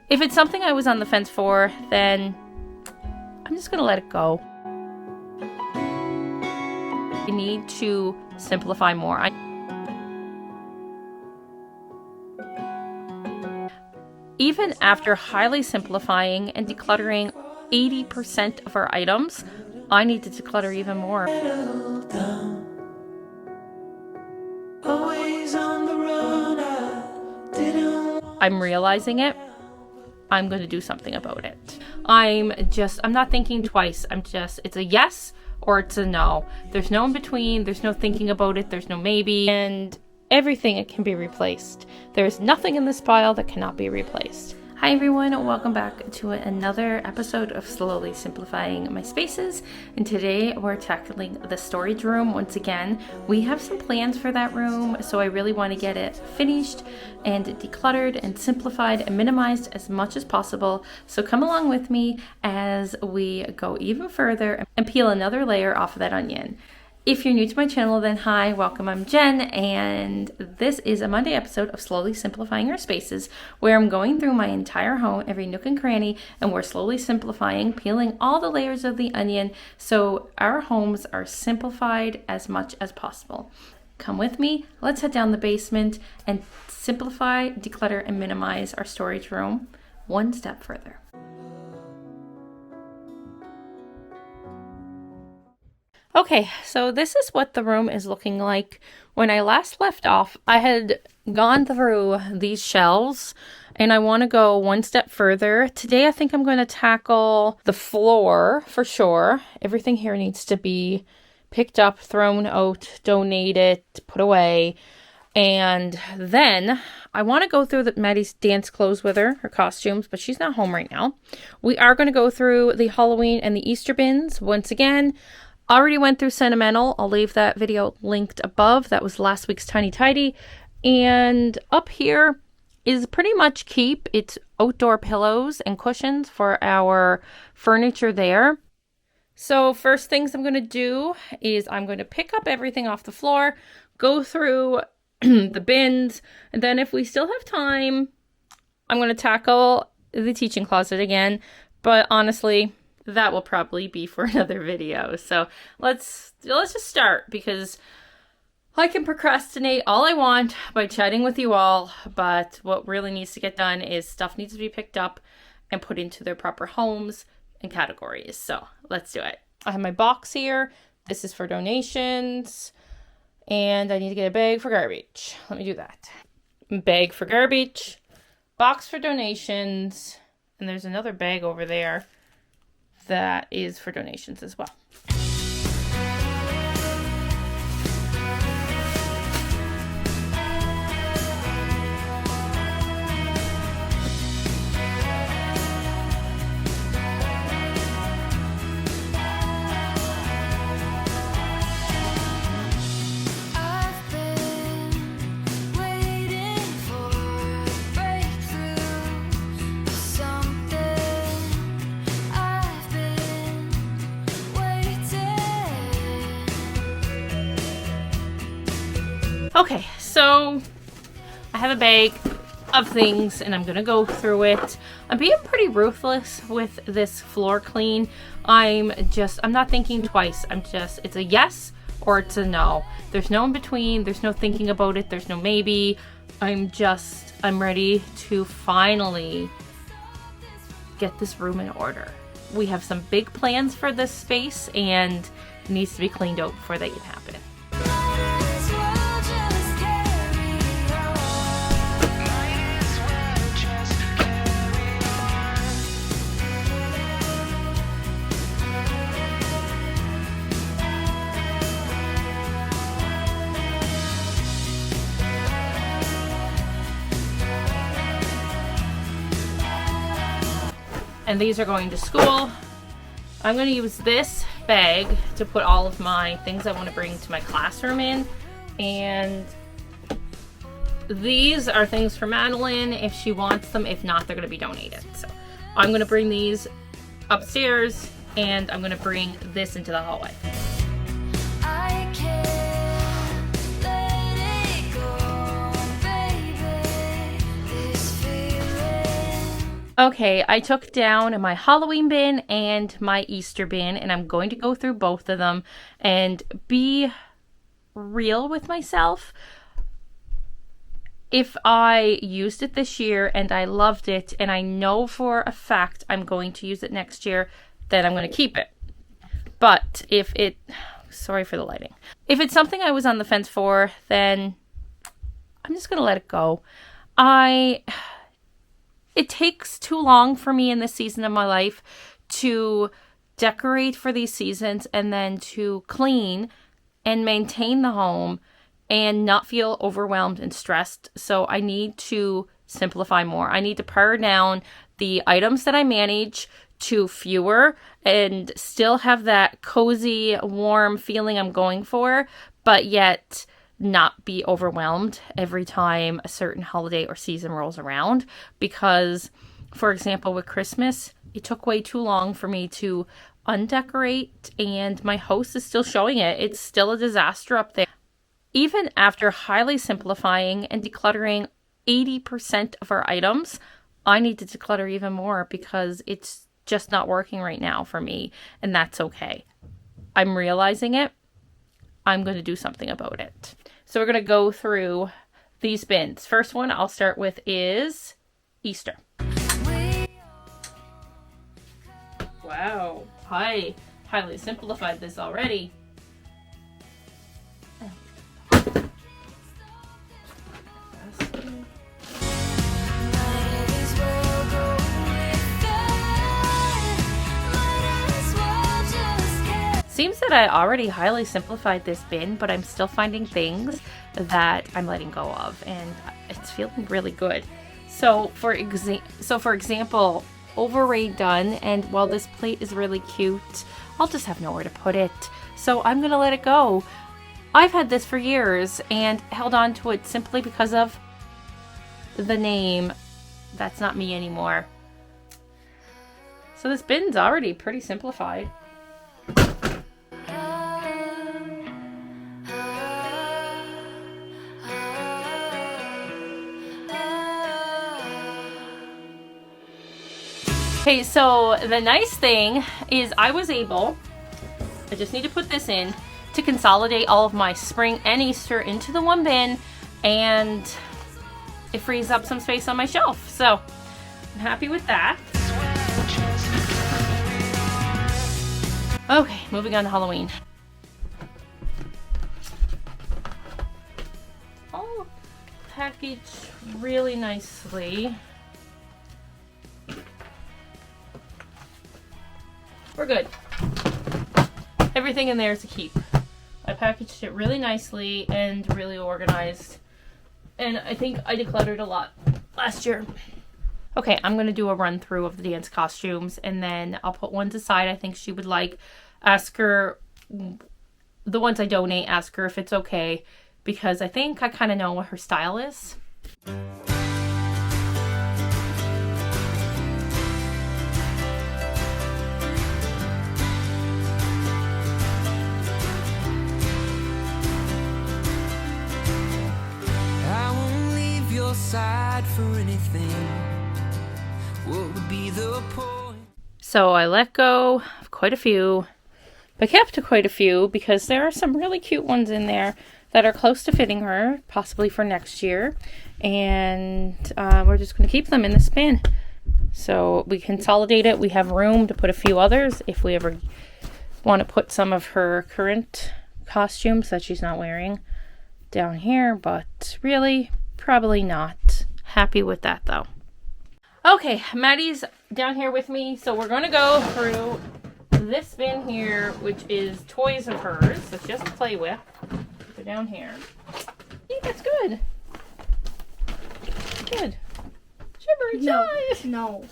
If it's something I was on the fence for, then I'm just gonna let it go. I need to simplify more. Even after highly simplifying and decluttering 80% of our items, I need to declutter even more. I'm realizing it. I'm going to do something about it. I'm not thinking twice. It's a yes or it's a no. There's no in between. There's no thinking about it. There's no maybe. And everything can be replaced. There's nothing in this pile that cannot be replaced. Hi everyone, welcome back to another episode of Slowly Simplifying My Spaces. And today we're tackling the storage room once again. We have some plans for that room, so I really want to get it finished and decluttered and simplified and minimized as much as possible. So come along with me as we go even further and peel another layer off of that onion. If you're new to my channel, then hi, welcome, I'm Jen, and this is a Monday episode of Slowly Simplifying Our Spaces, where I'm going through my entire home, every nook and cranny, and we're slowly simplifying, peeling all the layers of the onion so our homes are simplified as much as possible. Come with me, let's head down the basement and simplify, declutter, and minimize our storage room one step further. Okay, so this is what the room is looking like. When I last left off, I had gone through these shelves and I want to go one step further. Today, I think I'm going to tackle the floor for sure. Everything here needs to be picked up, thrown out, donated, put away. And then I want to go through Maddie's dance clothes with her costumes, but she's not home right now. We are going to go through the Halloween and the Easter bins once again. Already went through Sentimental. I'll leave that video linked above. That was last week's Tiny Tidy. And up here is pretty much keep. It's outdoor pillows and cushions for our furniture there. So first things I'm going to do is I'm going to pick up everything off the floor, go through the bins, and then if we still have time, I'm going to tackle the teaching closet again. But honestly, that will probably be for another video. So let's just start, because I can procrastinate all I want by chatting with you all, but what really needs to get done is stuff needs to be picked up and put into their proper homes and categories. So let's do it. I have my box here. This is for donations, and I need to get a bag for garbage. Let me do that. Bag for garbage, box for donations, and there's another bag over there that is for donations as well. Okay, so I have a bag of things and I'm gonna go through it. I'm being pretty ruthless with this floor clean. I'm not thinking twice. It's a yes or it's a no. There's no in between. There's no thinking about it. There's no maybe. I'm ready to finally get this room in order. We have some big plans for this space and it needs to be cleaned out before they can happen. And these are going to school. I'm going to use this bag to put all of my things I want to bring to my classroom in. And these are things for Madeline if she wants them. If not, they're going to be donated. So I'm going to bring these upstairs and I'm going to bring this into the hallway. Okay, I took down my Halloween bin and my Easter bin, and I'm going to go through both of them and be real with myself. If I used it this year and I loved it, and I know for a fact I'm going to use it next year, then I'm going to keep it. But if it, sorry for the lighting. If it's something I was on the fence for, then I'm just going to let it go. It takes too long for me in this season of my life to decorate for these seasons and then to clean and maintain the home and not feel overwhelmed and stressed. So I need to simplify more. I need to pare down the items that I manage to fewer and still have that cozy, warm feeling I'm going for, but yet not be overwhelmed every time a certain holiday or season rolls around. Because, for example, with Christmas, it took way too long for me to undecorate, and my house is still showing it. It's still a disaster up there. Even after highly simplifying and decluttering 80% of our items, I need to declutter even more because it's just not working right now for me, and that's okay. I'm realizing it. I'm going to do something about it. So we're going to go through these bins. First one I'll start with is Easter. Wow, I highly simplified this already. Seems that I already highly simplified this bin, but I'm still finding things that I'm letting go of, and it's feeling really good. So for example, overlay done, and while this plate is really cute, I'll just have nowhere to put it. So I'm gonna let it go. I've had this for years and held on to it simply because of the name. That's not me anymore. So this bin's already pretty simplified. Okay, so the nice thing is I just need to put this in, to consolidate all of my spring and Easter into the one bin, and it frees up some space on my shelf. So I'm happy with that. Okay, moving on to Halloween. All packaged really nicely. We're good. Everything in there is a keep. I packaged it really nicely and really organized. And I think I decluttered a lot last year. Okay, I'm going to do a run through of the dance costumes, and then I'll put ones aside I think she would like. Ask her, the ones I donate, ask her if it's okay, because I think I kind of know what her style is. Side for anything. What would be the point? So I let go of quite a few, but kept quite a few because there are some really cute ones in there that are close to fitting her, possibly for next year, and we're just going to keep them in the bin. So we consolidate it. We have room to put a few others if we ever want to put some of her current costumes that she's not wearing down here, but really probably not. Happy with that though. Okay, Maddie's down here with me, so we're going to go through this bin here, which is toys of hers that she doesn't play with. They're down here. Yeah, that's good. Good. Shiver, No.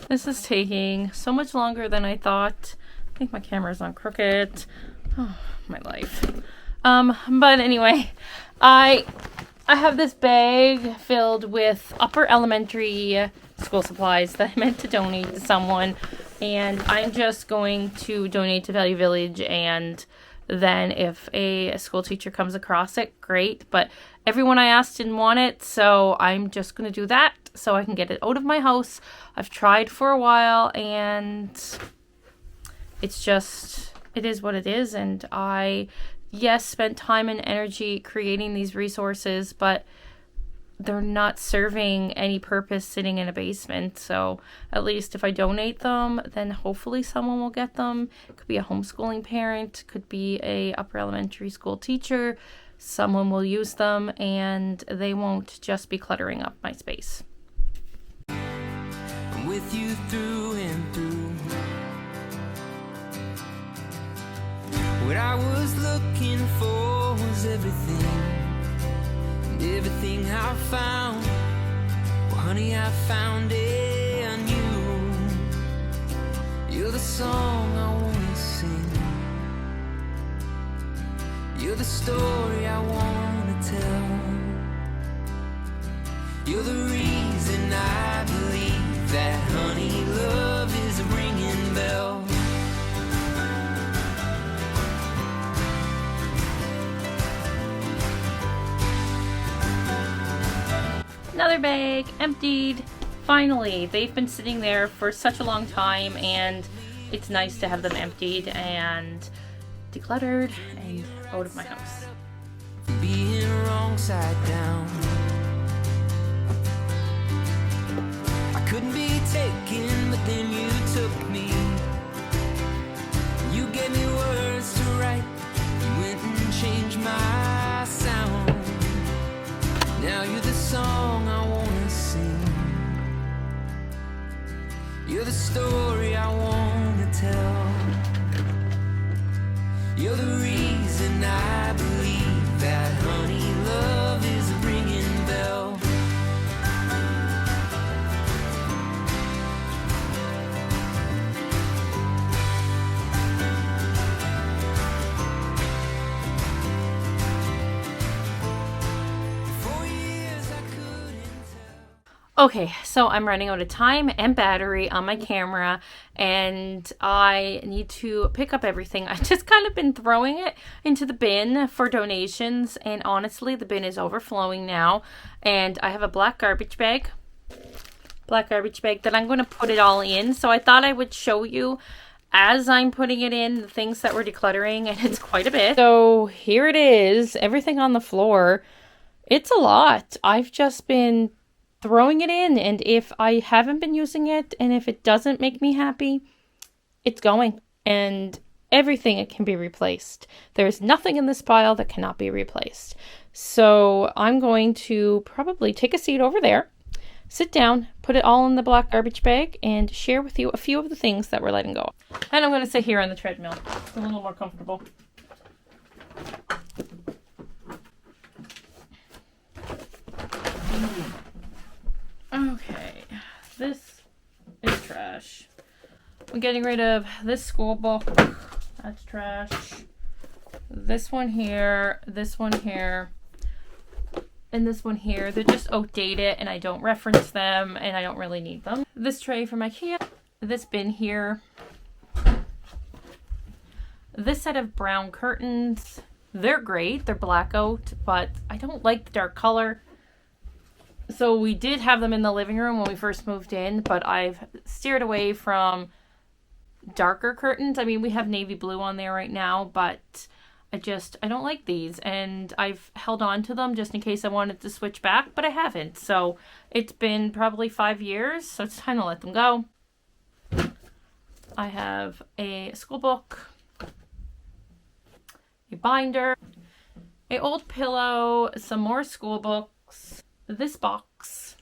This is taking so much longer than I thought. I think my camera's on crooked. Oh, my life. But anyway, I have this bag filled with upper elementary school supplies that I meant to donate to someone, and I'm just going to donate to Value Village and then if a school teacher comes across it, great. But everyone I asked didn't want it, so I'm just going to do that so I can get it out of my house. I've tried for a while, and it's just, it is what it is. And I, yes, spent time and energy creating these resources, but they're not serving any purpose sitting in a basement. So at least if I donate them, then hopefully someone will get them. It could be a homeschooling parent, could be a upper elementary school teacher. Someone will use them and they won't just be cluttering up my space. I'm with you through and through. What I was looking for was everything. Everything I found, well, honey, I found it on you. You're the song I wanna sing. You're the story I wanna tell. You're the reason I believe that, honey, love is a ringing bell. Another bag emptied. Finally, they've been sitting there for such a long time, and it's nice to have them emptied and decluttered and out of my house. Being wrong side down, I couldn't be taken, but then you took me. You gave me words to write. You went and changed my sound. Now you're the song I wanna sing. You're the story I wanna tell. You're the reason I believe that, honey, love is a ringing bell. Okay, so I'm running out of time and battery on my camera, and I need to pick up everything. I've just kind of been throwing it into the bin for donations, and honestly, the bin is overflowing now, and I have a black garbage bag that I'm going to put it all in. So I thought I would show you as I'm putting it in the things that we're decluttering, and it's quite a bit. So here it is, everything on the floor. It's a lot. I've just been throwing it in, and if I haven't been using it and if it doesn't make me happy, it's going, and everything it can be replaced. There's nothing in this pile that cannot be replaced. So I'm going to probably take a seat over there, sit down, put it all in the black garbage bag, and share with you a few of the things that we're letting go. And I'm going to sit here on the treadmill. It's a little more comfortable. Okay, this is trash. I'm getting rid of this school book. That's trash. This one here, and this one here. They're just outdated, and I don't reference them, and I don't really need them. This tray from IKEA. This bin here. This set of brown curtains. They're great. They're blackout, but I don't like the dark color. So we did have them in the living room when we first moved in, but I've steered away from darker curtains. I mean, we have navy blue on there right now, but I don't like these, and I've held on to them just in case I wanted to switch back, but I haven't. So it's been probably 5 years, so it's time to let them go. I have a school book, a binder, an old pillow, some more school books, this box,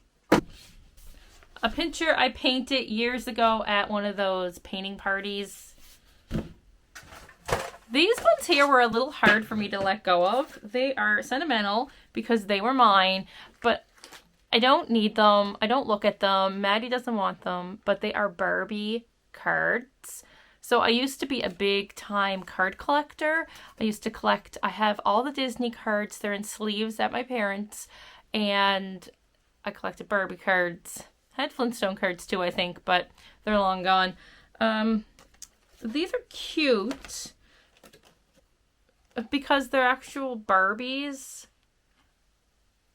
a picture I painted years ago at one of those painting parties. These ones here were a little hard for me to let go of. They are sentimental because they were mine, but I don't need them. I don't look at them. Maddie doesn't want them, but they are Barbie cards. So I used to be a big time card collector. I have all the Disney cards. They're in sleeves at my parents'. And I collected Barbie cards. I had Flintstone cards too, I think, but they're long gone. These are cute. because they're actual Barbies.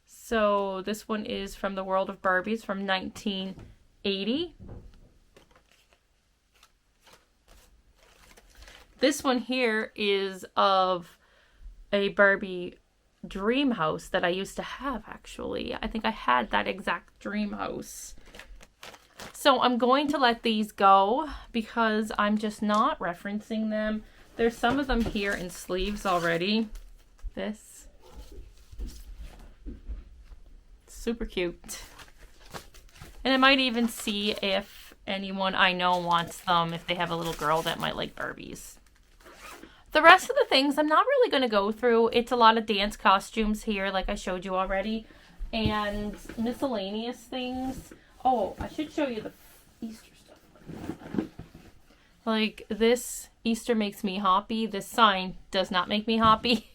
So this one is from the World of Barbies from 1980. This one here is of a Barbie dream house that I used to have, actually. I think I had that exact dream house. So I'm going to let these go because I'm just not referencing them. There's some of them here in sleeves already. This. Super cute. And I might even see if anyone I know wants them, if they have a little girl that might like Barbies. The rest of the things I'm not really going to go through. It's a lot of dance costumes here, like I showed you already. And miscellaneous things. Oh, I should show you the Easter stuff. Like this Easter makes me happy. This sign does not make me happy.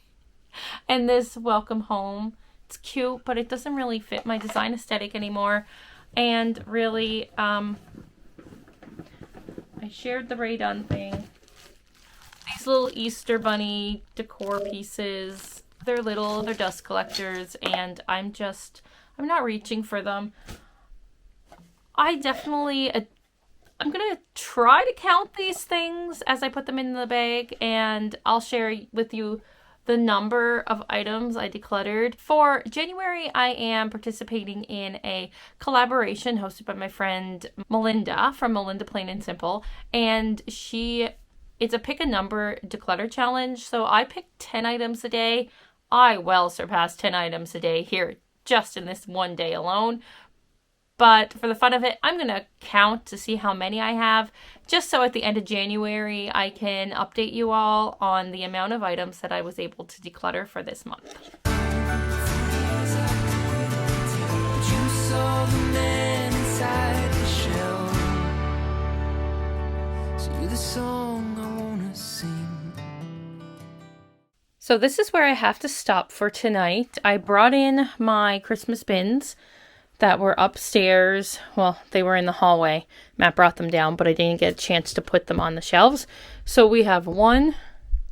And this welcome home. It's cute, but it doesn't really fit my design aesthetic anymore. And really, I shared the Ray Dunn thing. These little Easter bunny decor pieces, they're little, they're dust collectors, and I'm not reaching for them. I'm going to try to count these things as I put them in the bag, and I'll share with you the number of items I decluttered. For January, I am participating in a collaboration hosted by my friend Melinda from Melinda Plain and Simple, and it's a pick a number declutter challenge. So I picked 10 items a day. I well surpassed 10 items a day here just in this one day alone. But for the fun of it, I'm going to count to see how many I have, just so at the end of January, I can update you all on the amount of items that I was able to declutter for this month. You saw the man inside the shell. So you're the song I wanna sing. So this is where I have to stop for tonight. I brought in my Christmas bins that were upstairs. Well, they were in the hallway. Matt brought them down, but I didn't get a chance to put them on the shelves. So we have 1,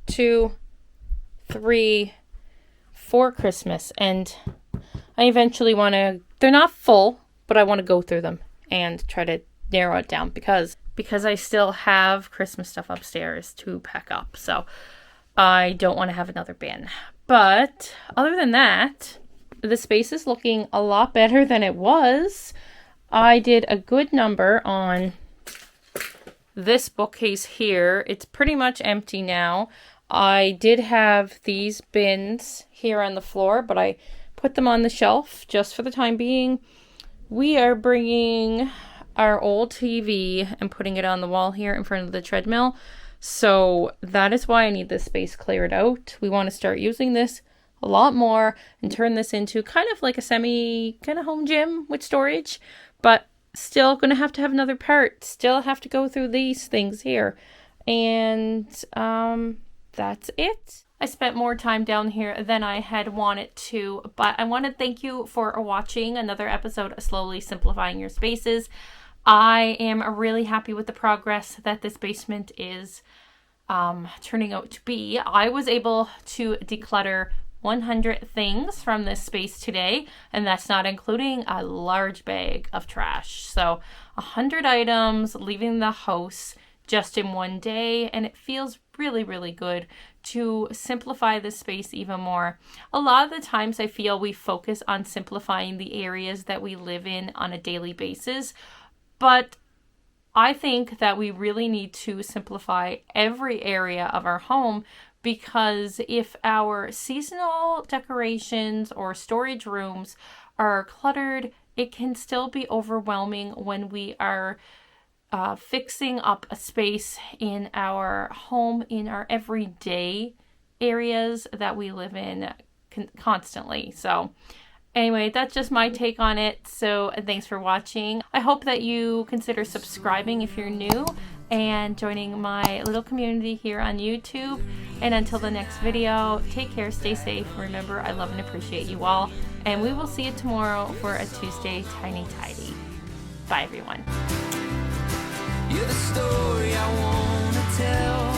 2, 3, 4 Christmas. And I eventually want to, they're not full, but I want to go through them and try to narrow it down because I still have Christmas stuff upstairs to pack up. So I don't want to have another bin. But other than that, the space is looking a lot better than it was. I did a good number on this bookcase here. It's pretty much empty now. I did have these bins here on the floor, but I put them on the shelf just for the time being. We are bringing our old TV and putting it on the wall here in front of the treadmill. So that is why I need this space cleared out. We want to start using this a lot more and turn this into kind of like a semi kind of home gym with storage, but still gonna have to have another part, still have to go through these things here. And that's it. I spent more time down here than I had wanted to, but I want to thank you for watching another episode of Slowly Simplifying Your Spaces. I am really happy with the progress that this basement is turning out to be. I was able to declutter 100 things from this space today, and that's not including a large bag of trash. So 100 items leaving the house just in one day, and it feels really, really good to simplify this space even more. A lot of the times I feel we focus on simplifying the areas that we live in on a daily basis, but I think that we really need to simplify every area of our home, because if our seasonal decorations or storage rooms are cluttered, it can still be overwhelming when we are fixing up a space in our home, in our everyday areas that we live in constantly. So anyway, that's just my take on it. So thanks for watching. I hope that you consider subscribing if you're new and joining my little community here on YouTube. And until the next video, take care, stay safe. Remember, I love and appreciate you all. And we will see you tomorrow for a Tuesday Tiny Tidy. Bye, everyone. You're the story I wanna tell.